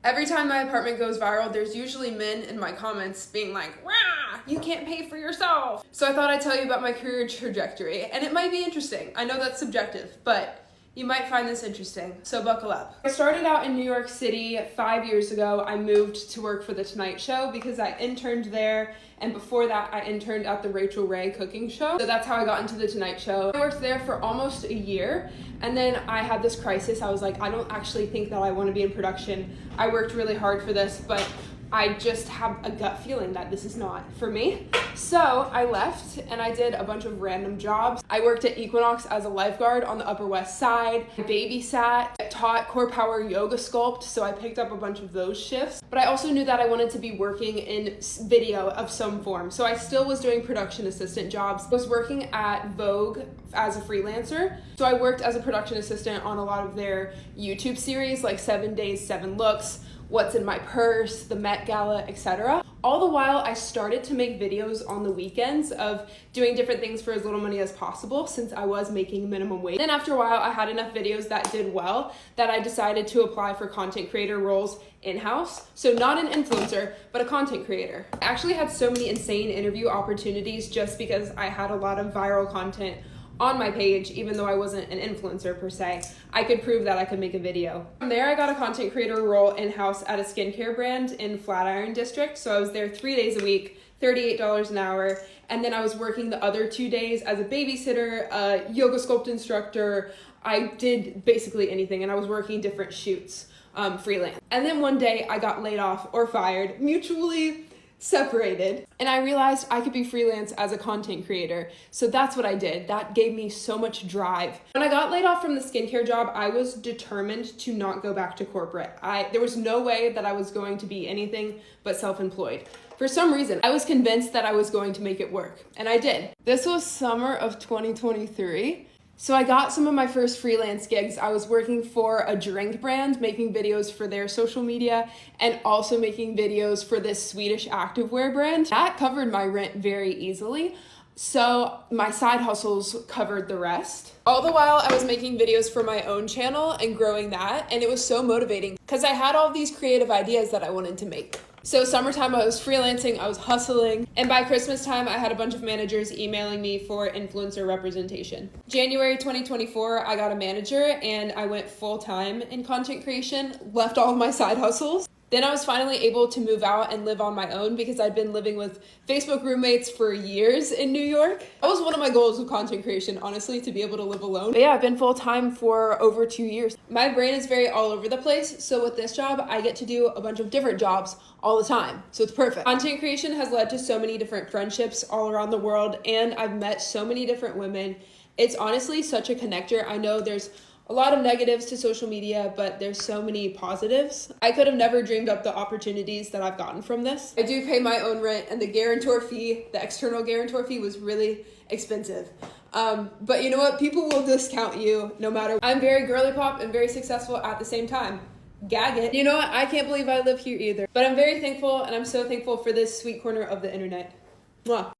Every time my apartment goes viral, there's usually men in my comments being like, "Rah, you can't pay for yourself." So I thought I'd tell you about my career trajectory, and it might be interesting. I know that's subjective, but you might find this interesting, so buckle up. I started out in New York City 5 years ago. I moved to work for The Tonight Show because I interned there, and before that I interned at the Rachel Ray cooking show. So that's how I got into The Tonight Show. I worked there for almost a year, and then I had this crisis. I was like, I don't actually think that I want to be in production. I worked really hard for this, but I just have a gut feeling that this is not for me. So I left and I did a bunch of random jobs. I worked at Equinox as a lifeguard on the Upper West Side. I babysat, taught Core Power Yoga Sculpt, so I picked up a bunch of those shifts. But I also knew that I wanted to be working in video of some form. So I still was doing production assistant jobs. I was working at Vogue as a freelancer. So I worked as a production assistant on a lot of their YouTube series like 7 Days, 7 Looks, What's in My Purse, the Met Gala, etc. All the while, I started to make videos on the weekends of doing different things for as little money as possible since I was making minimum wage. Then after a while, I had enough videos that did well that I decided to apply for content creator roles in-house. So not an influencer, but a content creator. I actually had so many insane interview opportunities just because I had a lot of viral content on my page, even though I wasn't an influencer per se. I could prove that I could make a video. From there, I got a content creator role in-house at a skincare brand in Flatiron District. So I was there 3 days a week, $38 an hour. And then I was working the other 2 days as a babysitter, a yoga sculpt instructor. I did basically anything, and I was working different shoots, freelance. And then one day I got laid off or fired, mutually separated, and I realized I could be freelance as a content creator. So that's what I did. That gave me so much drive. When I got laid off from the skincare job, I was determined to not go back to corporate. There was no way that I was going to be anything but self-employed. For some reason, I was convinced that I was going to make it work, and I did. This was summer of 2023. So I got some of my first freelance gigs. I was working for a drink brand, making videos for their social media, and also making videos for this Swedish activewear brand. That covered my rent very easily. So my side hustles covered the rest. All the while I was making videos for my own channel and growing that, and it was so motivating because I had all these creative ideas that I wanted to make. So summertime I was freelancing, I was hustling, and by Christmas time I had a bunch of managers emailing me for influencer representation. January 2024, I got a manager and I went full-time in content creation, left all of my side hustles. Then I was finally able to move out and live on my own because I'd been living with Facebook roommates for years in New York. That was one of my goals with content creation, honestly, to be able to live alone. But yeah, I've been full-time for over 2 years. My brain is very all over the place, so with this job, I get to do a bunch of different jobs all the time, so it's perfect. Content creation has led to so many different friendships all around the world, and I've met so many different women. It's honestly such a connector. I know there's a lot of negatives to social media, but there's so many positives. I could have never dreamed up the opportunities that I've gotten from this. I do pay my own rent, and the guarantor fee, the external guarantor fee, was really expensive. But you know what? People will discount you no matter. I'm very girly pop and very successful at the same time. Gag it. You know what? I can't believe I live here either. But I'm very thankful, and I'm so thankful for this sweet corner of the internet. Mwah.